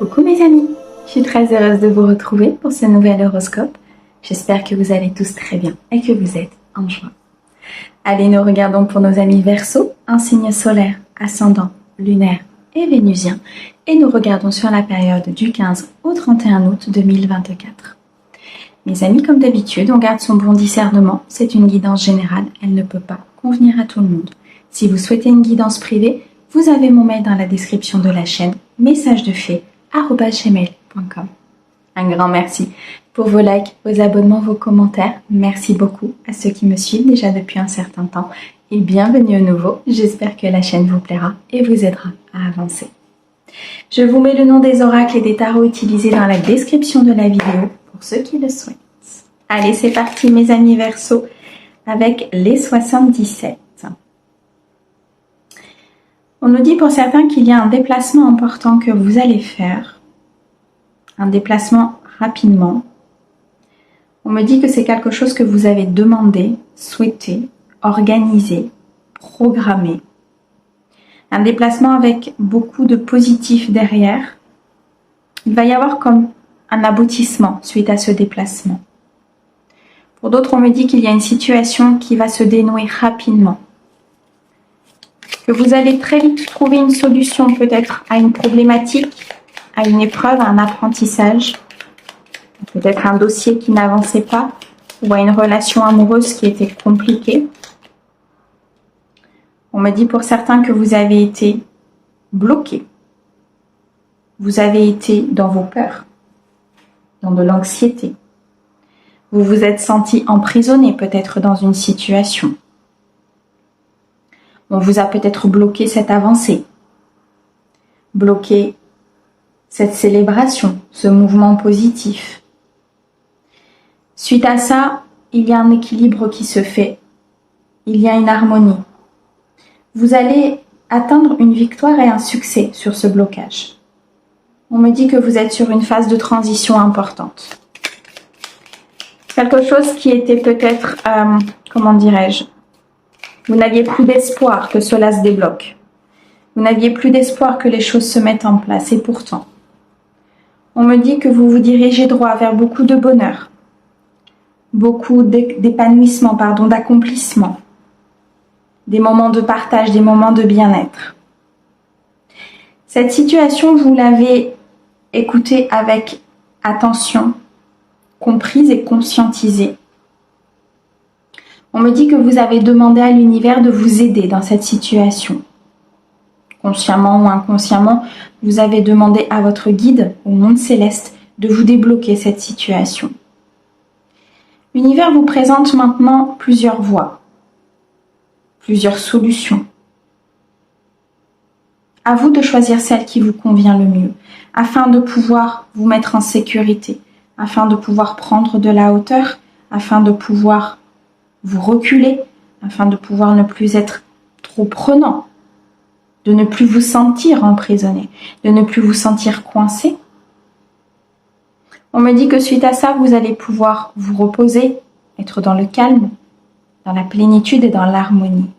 Coucou mes amis, je suis très heureuse de vous retrouver pour ce nouvel horoscope. J'espère que vous allez tous très bien et que vous êtes en joie. Allez, nous regardons pour nos amis Verseaux, un signe solaire, ascendant, lunaire et vénusien. Et nous regardons sur la période du 15 au 31 août 2024. Mes amis, comme d'habitude, on garde son bon discernement. C'est une guidance générale, elle ne peut pas convenir à tout le monde. Si vous souhaitez une guidance privée, vous avez mon mail dans la description de la chaîne, messagedeFée@gmail.com. Un grand merci pour vos likes, vos abonnements, vos commentaires. Merci beaucoup à ceux qui me suivent déjà depuis un certain temps et bienvenue au nouveau. J'espère que la chaîne vous plaira et vous aidera à avancer. Je vous mets le nom des oracles et des tarots utilisés dans la description de la vidéo pour ceux qui le souhaitent. Allez, c'est parti mes amis Verseaux avec les 77. On nous dit pour certains qu'il y a un déplacement important que vous allez faire, un déplacement rapidement. On me dit que c'est quelque chose que vous avez demandé, souhaité, organisé, programmé. Un déplacement avec beaucoup de positif derrière. Il va y avoir comme un aboutissement suite à ce déplacement. Pour d'autres, on me dit qu'il y a une situation qui va se dénouer rapidement. Que vous allez très vite trouver une solution peut-être à une problématique, à une épreuve, à un apprentissage, peut-être un dossier qui n'avançait pas ou à une relation amoureuse qui était compliquée. On me dit pour certains que vous avez été bloqué. Vous avez été dans vos peurs, dans de l'anxiété. Vous vous êtes senti emprisonné peut-être dans une situation. On vous a peut-être bloqué cette avancée, bloqué cette célébration, ce mouvement positif. Suite à ça, il y a un équilibre qui se fait, il y a une harmonie. Vous allez atteindre une victoire et un succès sur ce blocage. On me dit que vous êtes sur une phase de transition importante. Quelque chose qui était peut-être, comment dirais-je, vous n'aviez plus d'espoir que cela se débloque. Vous n'aviez plus d'espoir que les choses se mettent en place. Et pourtant, on me dit que vous vous dirigez droit vers beaucoup de bonheur, beaucoup d'épanouissement, d'accomplissement, des moments de partage, des moments de bien-être. Cette situation, vous l'avez écoutée avec attention, comprise et conscientisée. On me dit que vous avez demandé à l'univers de vous aider dans cette situation. Consciemment ou inconsciemment, vous avez demandé à votre guide, au monde céleste, de vous débloquer cette situation. L'univers vous présente maintenant plusieurs voies, plusieurs solutions. À vous de choisir celle qui vous convient le mieux, afin de pouvoir vous mettre en sécurité, afin de pouvoir prendre de la hauteur, afin de pouvoir vous reculer, afin de pouvoir ne plus être trop prenant, de ne plus vous sentir emprisonné, de ne plus vous sentir coincé. On me dit que suite à ça, vous allez pouvoir vous reposer, être dans le calme, dans la plénitude et dans l'harmonie.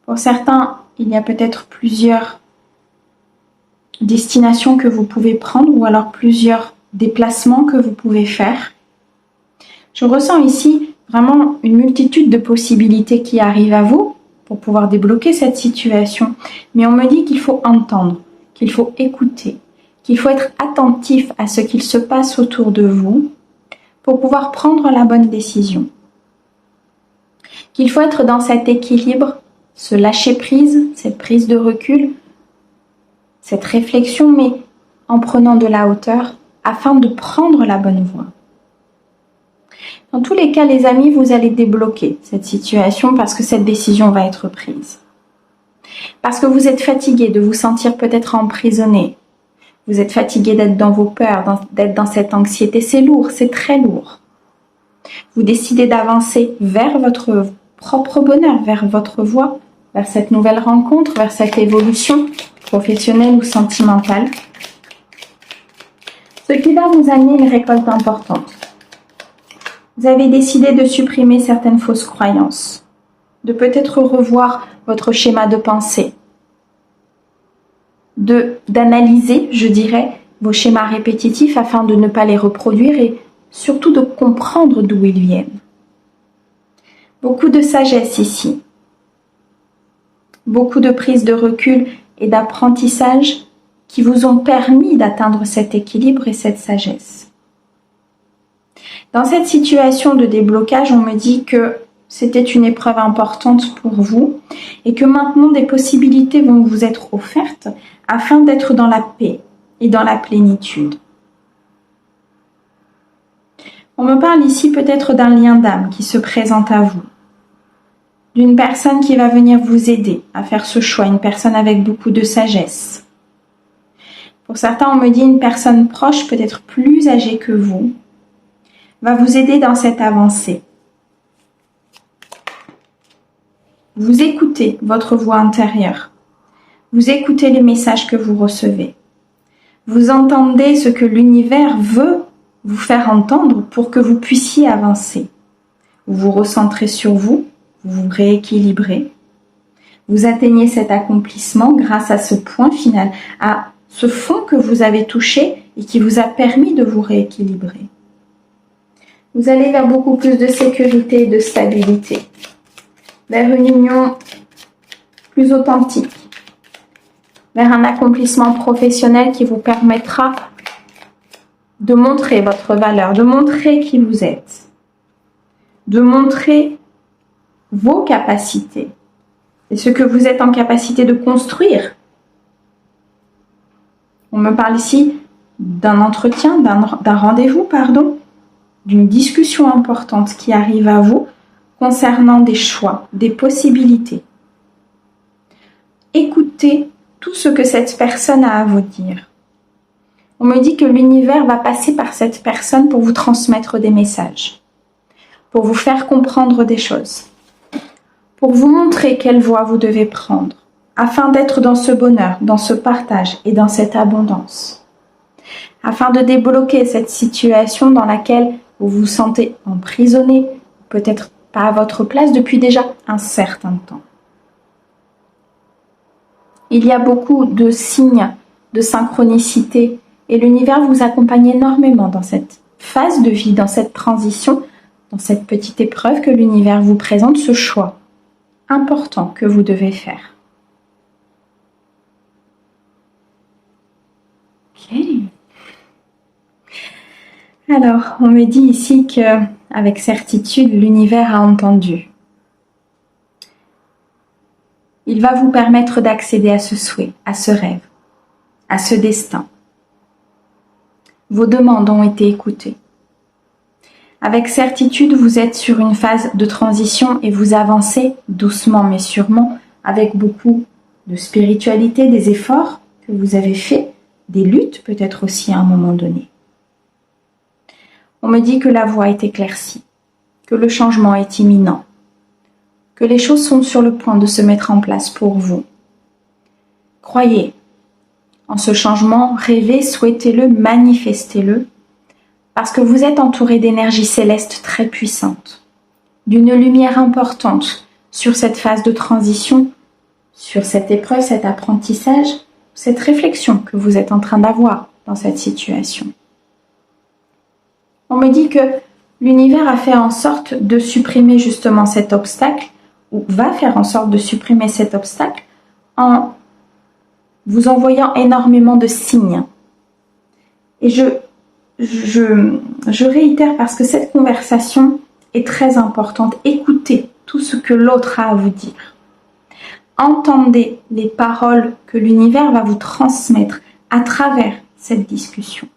Pour certains, il y a peut-être plusieurs destinations que vous pouvez prendre ou alors plusieurs déplacements que vous pouvez faire. Je ressens ici vraiment une multitude de possibilités qui arrivent à vous pour pouvoir débloquer cette situation. Mais on me dit qu'il faut entendre, qu'il faut écouter, qu'il faut être attentif à ce qu'il se passe autour de vous pour pouvoir prendre la bonne décision. Qu'il faut être dans cet équilibre, ce lâcher prise, cette prise de recul, cette réflexion, mais en prenant de la hauteur afin de prendre la bonne voie. Dans tous les cas, les amis, vous allez débloquer cette situation parce que cette décision va être prise. Parce que vous êtes fatigué de vous sentir peut-être emprisonné. Vous êtes fatigué d'être dans vos peurs, d'être dans cette anxiété. C'est lourd, c'est très lourd. Vous décidez d'avancer vers votre propre bonheur, vers votre voie, vers cette nouvelle rencontre, vers cette évolution professionnelle ou sentimentale. Ce qui va vous amener une récolte importante. Vous avez décidé de supprimer certaines fausses croyances, de peut-être revoir votre schéma de pensée, d'analyser, je dirais, vos schémas répétitifs afin de ne pas les reproduire et surtout de comprendre d'où ils viennent. Beaucoup de sagesse ici. Beaucoup de prise de recul et d'apprentissage qui vous ont permis d'atteindre cet équilibre et cette sagesse. Dans cette situation de déblocage, on me dit que c'était une épreuve importante pour vous et que maintenant des possibilités vont vous être offertes afin d'être dans la paix et dans la plénitude. On me parle ici peut-être d'un lien d'âme qui se présente à vous, d'une personne qui va venir vous aider à faire ce choix, une personne avec beaucoup de sagesse. Pour certains, on me dit une personne proche, peut-être plus âgée que vous, va vous aider dans cette avancée. Vous écoutez votre voix intérieure. Vous écoutez les messages que vous recevez. Vous entendez ce que l'univers veut vous faire entendre pour que vous puissiez avancer. Vous vous recentrez sur vous, vous vous rééquilibrez. Vous atteignez cet accomplissement grâce à ce point final, à ce fond que vous avez touché et qui vous a permis de vous rééquilibrer. Vous allez vers beaucoup plus de sécurité et de stabilité, vers une union plus authentique, vers un accomplissement professionnel qui vous permettra de montrer votre valeur, de montrer qui vous êtes, de montrer vos capacités et ce que vous êtes en capacité de construire. On me parle ici d'un entretien, d'un rendez-vous, d'une discussion importante qui arrive à vous concernant des choix, des possibilités. Écoutez tout ce que cette personne a à vous dire. On me dit que l'univers va passer par cette personne pour vous transmettre des messages, pour vous faire comprendre des choses, pour vous montrer quelle voie vous devez prendre, afin d'être dans ce bonheur, dans ce partage et dans cette abondance, afin de débloquer cette situation dans laquelle vous vous sentez emprisonné, peut-être pas à votre place depuis déjà un certain temps. Il y a beaucoup de signes de synchronicité et l'univers vous accompagne énormément dans cette phase de vie, dans cette transition, dans cette petite épreuve que l'univers vous présente, ce choix important que vous devez faire. Ok. Alors, on me dit ici que, avec certitude, l'univers a entendu. Il va vous permettre d'accéder à ce souhait, à ce rêve, à ce destin. Vos demandes ont été écoutées. Avec certitude, vous êtes sur une phase de transition et vous avancez doucement mais sûrement avec beaucoup de spiritualité, des efforts que vous avez faits, des luttes peut-être aussi à un moment donné. On me dit que la voie est éclaircie, que le changement est imminent, que les choses sont sur le point de se mettre en place pour vous. Croyez en ce changement, rêvez, souhaitez-le, manifestez-le, parce que vous êtes entouré d'énergie céleste très puissante, d'une lumière importante sur cette phase de transition, sur cette épreuve, cet apprentissage, cette réflexion que vous êtes en train d'avoir dans cette situation. On me dit que l'univers a fait en sorte de supprimer justement cet obstacle, ou va faire en sorte de supprimer cet obstacle en vous envoyant énormément de signes. Et je réitère parce que cette conversation est très importante. Écoutez tout ce que l'autre a à vous dire. Entendez les paroles que l'univers va vous transmettre à travers cette discussion.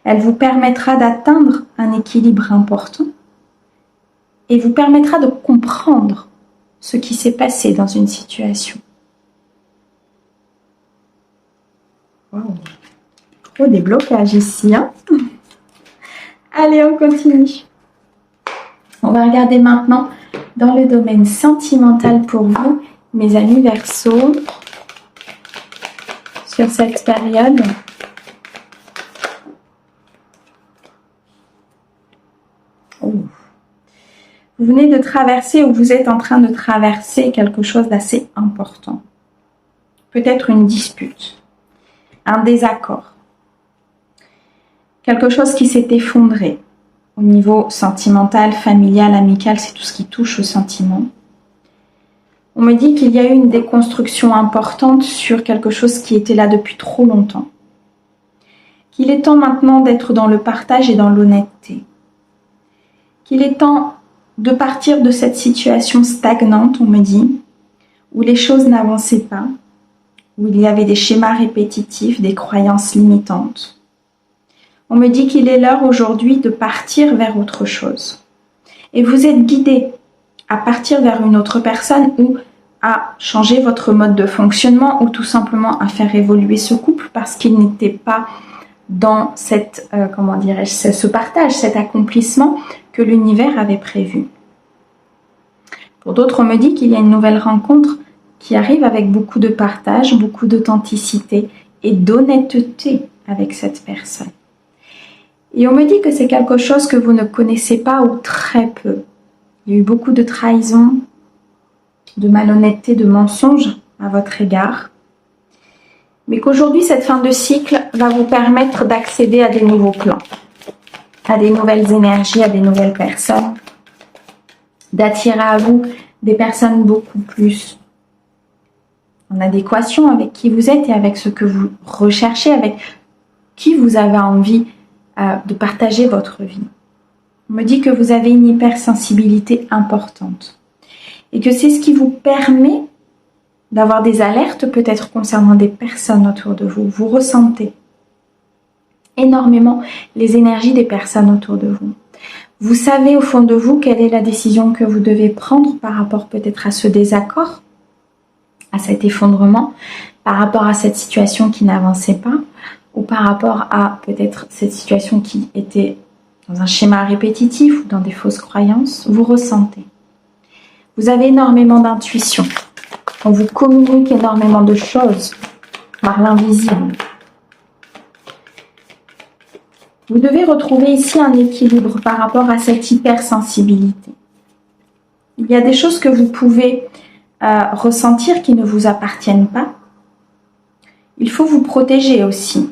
Elle vous permettra d'atteindre un équilibre important et vous permettra de comprendre ce qui s'est passé dans une situation. Wow. Gros déblocage ici, hein. Allez, on continue. On va regarder maintenant dans le domaine sentimental pour vous, mes amis Verseaux, sur cette période. Oh. Vous venez de traverser ou vous êtes en train de traverser quelque chose d'assez important. peut-être une dispute, un désaccord, quelque chose qui s'est effondré au niveau sentimental, familial, amical, c'est tout ce qui touche aux sentiments. On me dit qu'il y a eu une déconstruction importante sur quelque chose qui était là depuis trop longtemps. Qu'il est temps maintenant d'être dans le partage et dans l'honnêteté. Qu'il est temps de partir de cette situation stagnante, on me dit, où les choses n'avançaient pas, où il y avait des schémas répétitifs, des croyances limitantes. On me dit qu'il est l'heure aujourd'hui de partir vers autre chose. Et vous êtes guidé à partir vers une autre personne ou à changer votre mode de fonctionnement ou tout simplement à faire évoluer ce couple parce qu'il n'était pas dans cette, ce partage, cet accomplissement que l'univers avait prévu. Pour d'autres, on me dit qu'il y a une nouvelle rencontre qui arrive avec beaucoup de partage, beaucoup d'authenticité et d'honnêteté avec cette personne. Et on me dit que c'est quelque chose que vous ne connaissez pas ou très peu. Il y a eu beaucoup de trahison, de malhonnêteté, de mensonges à votre égard. Mais qu'aujourd'hui, cette fin de cycle va vous permettre d'accéder à des nouveaux plans, à des nouvelles énergies, à des nouvelles personnes, d'attirer à vous des personnes beaucoup plus en adéquation avec qui vous êtes et avec ce que vous recherchez, avec qui vous avez envie de partager votre vie. On me dit que vous avez une hypersensibilité importante et que c'est ce qui vous permet d'avoir des alertes peut-être concernant des personnes autour de vous. Vous ressentez énormément les énergies des personnes autour de vous. Vous savez au fond de vous quelle est la décision que vous devez prendre par rapport peut-être à ce désaccord, à cet effondrement, par rapport à cette situation qui n'avançait pas, ou par rapport à peut-être cette situation qui était dans un schéma répétitif ou dans des fausses croyances. Vous ressentez. Vous avez énormément d'intuition. On vous communique énormément de choses par l'invisible. Vous devez retrouver ici un équilibre par rapport à cette hypersensibilité. Il y a des choses que vous pouvez ressentir qui ne vous appartiennent pas. Il faut vous protéger aussi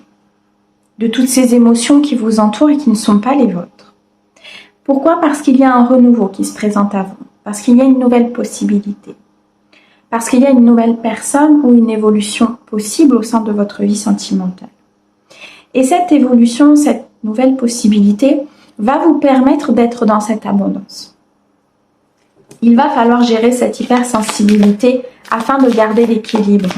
de toutes ces émotions qui vous entourent et qui ne sont pas les vôtres. Pourquoi ? Parce qu'il y a un renouveau qui se présente à vous, parce qu'il y a une nouvelle possibilité, parce qu'il y a une nouvelle personne ou une évolution possible au sein de votre vie sentimentale. Et cette évolution, cette nouvelle possibilité va vous permettre d'être dans cette abondance. Il va falloir gérer cette hypersensibilité afin de garder l'équilibre,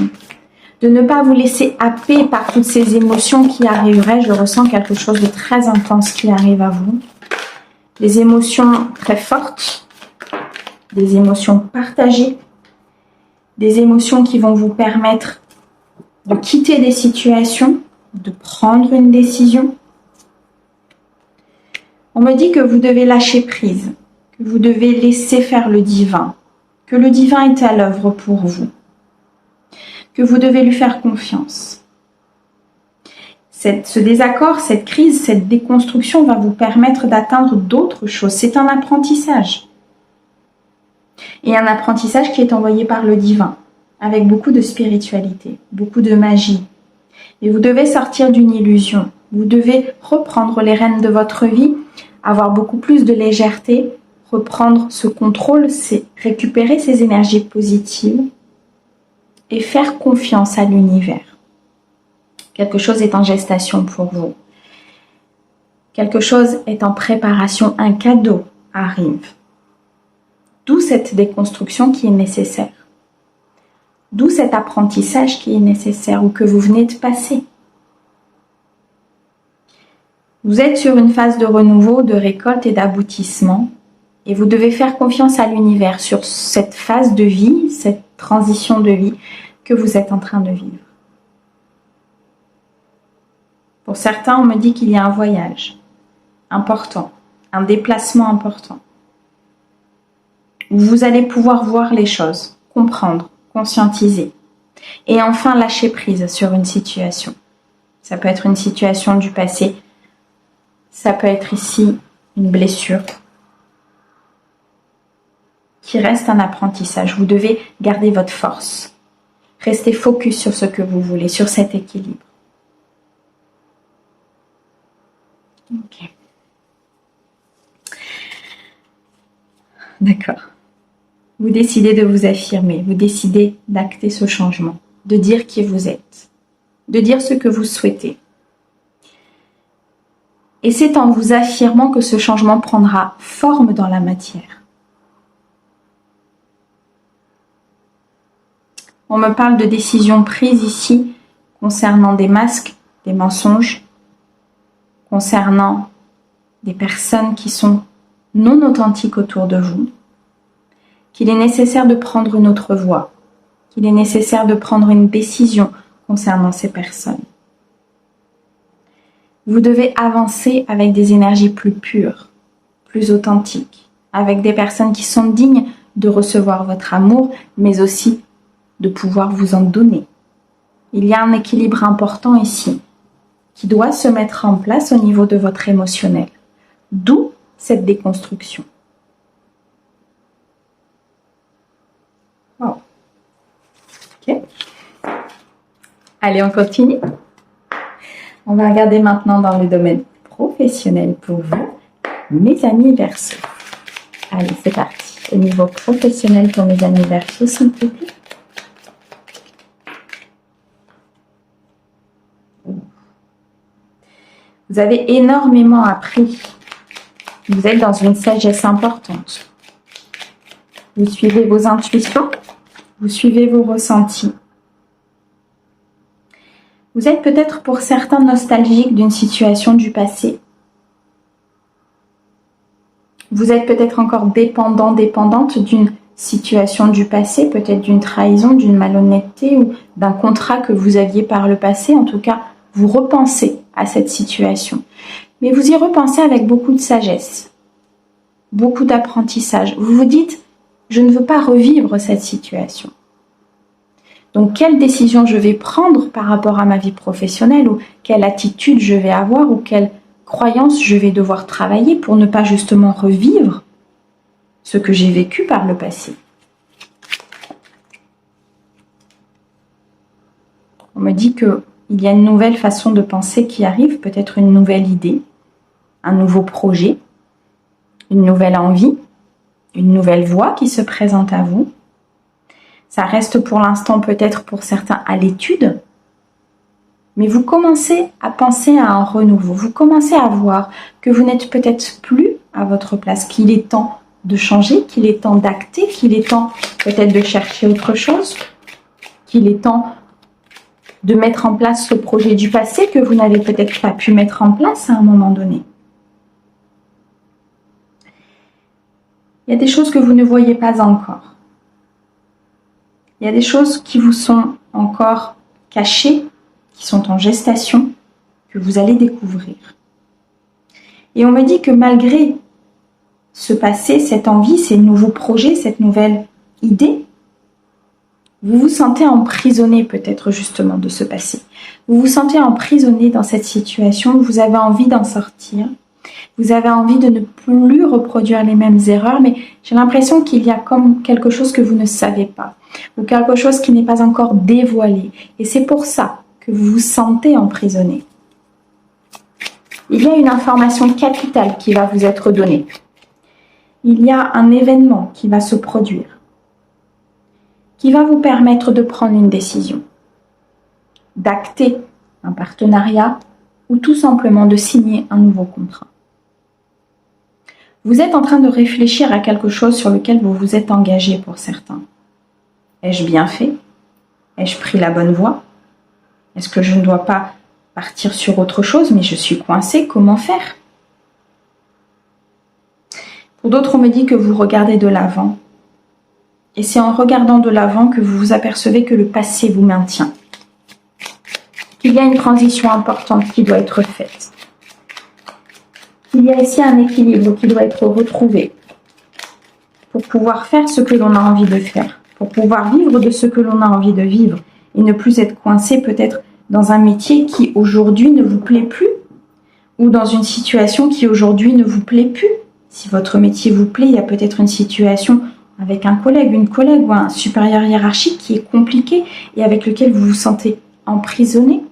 de ne pas vous laisser happer par toutes ces émotions qui arriveraient. Je ressens quelque chose de très intense qui arrive à vous. Des émotions très fortes, des émotions partagées, des émotions qui vont vous permettre de quitter des situations, de prendre une décision. On me dit que vous devez lâcher prise, que vous devez laisser faire le divin, que le divin est à l'œuvre pour vous, que vous devez lui faire confiance. Ce désaccord, cette crise, cette déconstruction va vous permettre d'atteindre d'autres choses. C'est un apprentissage. Et un apprentissage qui est envoyé par le divin, avec beaucoup de spiritualité, beaucoup de magie. Et vous devez sortir d'une illusion. Vous devez reprendre les rênes de votre vie, avoir beaucoup plus de légèreté, reprendre ce contrôle, récupérer ces énergies positives et faire confiance à l'univers. Quelque chose est en gestation pour vous. Quelque chose est en préparation, un cadeau arrive. D'où cette déconstruction qui est nécessaire. D'où cet apprentissage qui est nécessaire ou que vous venez de passer. Vous êtes sur une phase de renouveau, de récolte et d'aboutissement et vous devez faire confiance à l'univers sur cette phase de vie, cette transition de vie que vous êtes en train de vivre. Pour certains, on me dit qu'il y a un voyage important, un déplacement important, où vous allez pouvoir voir les choses, comprendre, conscientiser et enfin lâcher prise sur une situation. Ça peut être une situation du passé, ça peut être ici une blessure qui reste un apprentissage. Vous devez garder votre force. Restez focus sur ce que vous voulez, sur cet équilibre. Ok. D'accord. Vous décidez de vous affirmer, vous décidez d'acter ce changement, de dire qui vous êtes, de dire ce que vous souhaitez. Et c'est en vous affirmant que ce changement prendra forme dans la matière. On me parle de décisions prises ici concernant des masques, des mensonges, concernant des personnes qui sont non authentiques autour de vous, qu'il est nécessaire de prendre une autre voie, qu'il est nécessaire de prendre une décision concernant ces personnes. Vous devez avancer avec des énergies plus pures, plus authentiques, avec des personnes qui sont dignes de recevoir votre amour, mais aussi de pouvoir vous en donner. Il y a un équilibre important ici qui doit se mettre en place au niveau de votre émotionnel. D'où cette déconstruction. Wow. Ok. Allez, on continue. On va regarder maintenant dans le domaine professionnel pour vous, mes amis Verseaux. Allez, c'est parti. Au niveau professionnel pour mes amis Verseaux, s'il vous plaît. Vous avez énormément appris. Vous êtes dans une sagesse importante. Vous suivez vos intuitions, vous suivez vos ressentis. Vous êtes peut-être pour certains nostalgiques d'une situation du passé. Vous êtes peut-être encore dépendant, dépendante d'une situation du passé, peut-être d'une trahison, d'une malhonnêteté ou d'un contrat que vous aviez par le passé. En tout cas, vous repensez à cette situation. Mais vous y repensez avec beaucoup de sagesse, beaucoup d'apprentissage. Vous vous dites, je ne veux pas revivre cette situation. Donc, quelle décision je vais prendre par rapport à ma vie professionnelle ou quelle attitude je vais avoir ou quelle croyance je vais devoir travailler pour ne pas justement revivre ce que j'ai vécu par le passé. On me dit qu'il y a une nouvelle façon de penser qui arrive, peut-être une nouvelle idée, un nouveau projet, une nouvelle envie, une nouvelle voie qui se présente à vous. Ça reste pour l'instant peut-être pour certains à l'étude, mais vous commencez à penser à un renouveau. Vous commencez à voir que vous n'êtes peut-être plus à votre place, qu'il est temps de changer, qu'il est temps d'acter, qu'il est temps peut-être de chercher autre chose, qu'il est temps de mettre en place ce projet du passé que vous n'avez peut-être pas pu mettre en place à un moment donné. Il y a des choses que vous ne voyez pas encore. Il y a des choses qui vous sont encore cachées, qui sont en gestation, que vous allez découvrir. Et on me dit que malgré ce passé, cette envie, ces nouveaux projets, cette nouvelle idée, vous vous sentez emprisonné peut-être justement de ce passé. Vous vous sentez emprisonné dans cette situation, vous avez envie d'en sortir. Vous avez envie de ne plus reproduire les mêmes erreurs, mais j'ai l'impression qu'il y a comme quelque chose que vous ne savez pas, ou quelque chose qui n'est pas encore dévoilé. Et c'est pour ça que vous vous sentez emprisonné. Il y a une information capitale qui va vous être donnée. Il y a un événement qui va se produire, qui va vous permettre de prendre une décision, d'acter un partenariat ou tout simplement de signer un nouveau contrat. Vous êtes en train de réfléchir à quelque chose sur lequel vous vous êtes engagé pour certains. Ai-je bien fait? Ai-je pris la bonne voie? Est-ce que je ne dois pas partir sur autre chose, mais je suis coincée, comment faire? Pour d'autres, on me dit que vous regardez de l'avant. Et c'est en regardant de l'avant que vous vous apercevez que le passé vous maintient. Qu'il y a une transition importante qui doit être faite. Il y a ici un équilibre qui doit être retrouvé pour pouvoir faire ce que l'on a envie de faire, pour pouvoir vivre de ce que l'on a envie de vivre et ne plus être coincé peut-être dans un métier qui aujourd'hui ne vous plaît plus ou dans une situation qui aujourd'hui ne vous plaît plus. Si votre métier vous plaît, il y a peut-être une situation avec un collègue, une collègue ou un supérieur hiérarchique qui est compliqué et avec lequel vous vous sentez emprisonné.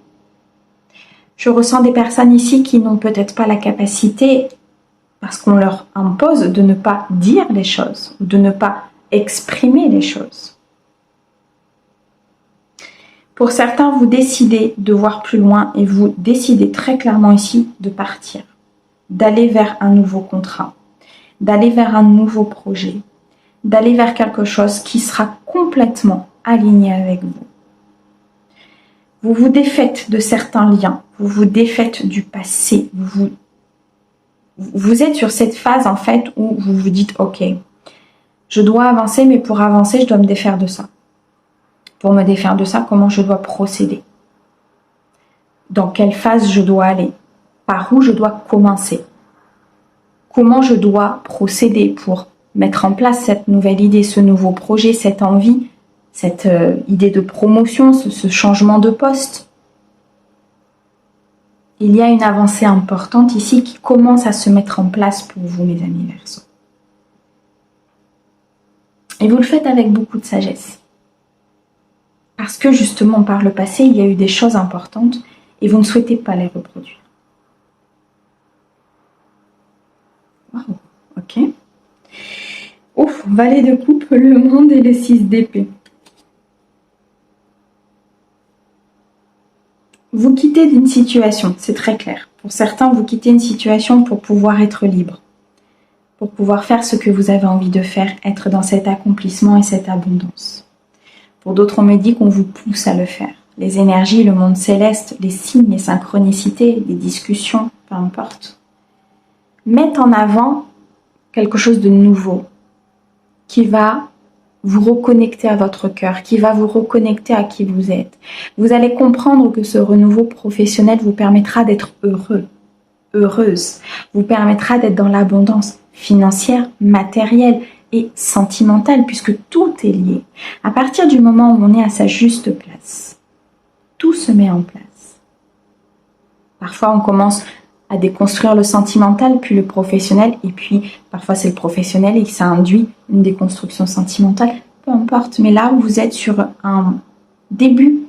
Je ressens des personnes ici qui n'ont peut-être pas la capacité, parce qu'on leur impose, de ne pas dire les choses ou de ne pas exprimer les choses. Pour certains, vous décidez de voir plus loin et vous décidez très clairement ici de partir, d'aller vers un nouveau contrat, d'aller vers un nouveau projet, d'aller vers quelque chose qui sera complètement aligné avec vous. Vous vous défaites de certains liens, vous vous défaites du passé, vous êtes sur cette phase en fait où vous vous dites ok, je dois avancer, mais pour avancer, je dois me défaire de ça. Pour me défaire de ça, comment je dois procéder? Dans quelle phase je dois aller? Par où je dois commencer? Comment je dois procéder pour mettre en place cette nouvelle idée, ce nouveau projet, cette envie, cette idée de promotion, ce changement de poste? Il y a une avancée importante ici qui commence à se mettre en place pour vous, mes amis Verseaux. Et vous le faites avec beaucoup de sagesse. Parce que justement, par le passé, il y a eu des choses importantes et vous ne souhaitez pas les reproduire. Wow, ok. Ouf, valet de coupe, le monde et le 6 d'épée. Vous quittez d'une situation, c'est très clair. Pour certains, vous quittez une situation pour pouvoir être libre, pour pouvoir faire ce que vous avez envie de faire, être dans cet accomplissement et cette abondance. Pour d'autres, on me dit qu'on vous pousse à le faire. Les énergies, le monde céleste, les signes, les synchronicités, les discussions, peu importe, mettent en avant quelque chose de nouveau qui va vous reconnecter à votre cœur, qui va vous reconnecter à qui vous êtes. Vous allez comprendre que ce renouveau professionnel vous permettra d'être heureux, heureuse, vous permettra d'être dans l'abondance financière, matérielle et sentimentale, puisque tout est lié. À partir du moment où on est à sa juste place, tout se met en place. Parfois, on commence à déconstruire le sentimental, puis le professionnel, et puis parfois c'est le professionnel et ça induit une déconstruction sentimentale, peu importe. Mais là où vous êtes sur un début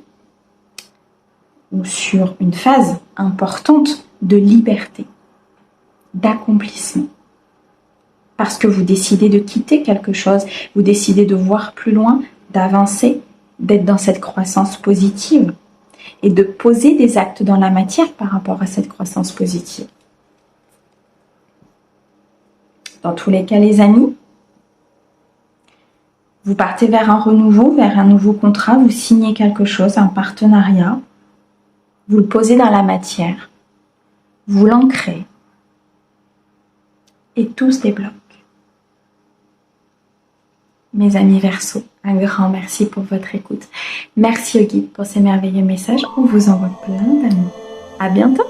ou sur une phase importante de liberté, d'accomplissement, parce que vous décidez de quitter quelque chose, vous décidez de voir plus loin, d'avancer, d'être dans cette croissance positive, et de poser des actes dans la matière par rapport à cette croissance positive. Dans tous les cas, les amis, vous partez vers un renouveau, vers un nouveau contrat, vous signez quelque chose, un partenariat, vous le posez dans la matière, vous l'ancrez, et tout se débloque. Mes amis Verseaux, un grand merci pour votre écoute. Merci au guide pour ces merveilleux messages. On vous envoie plein d'amour. À bientôt.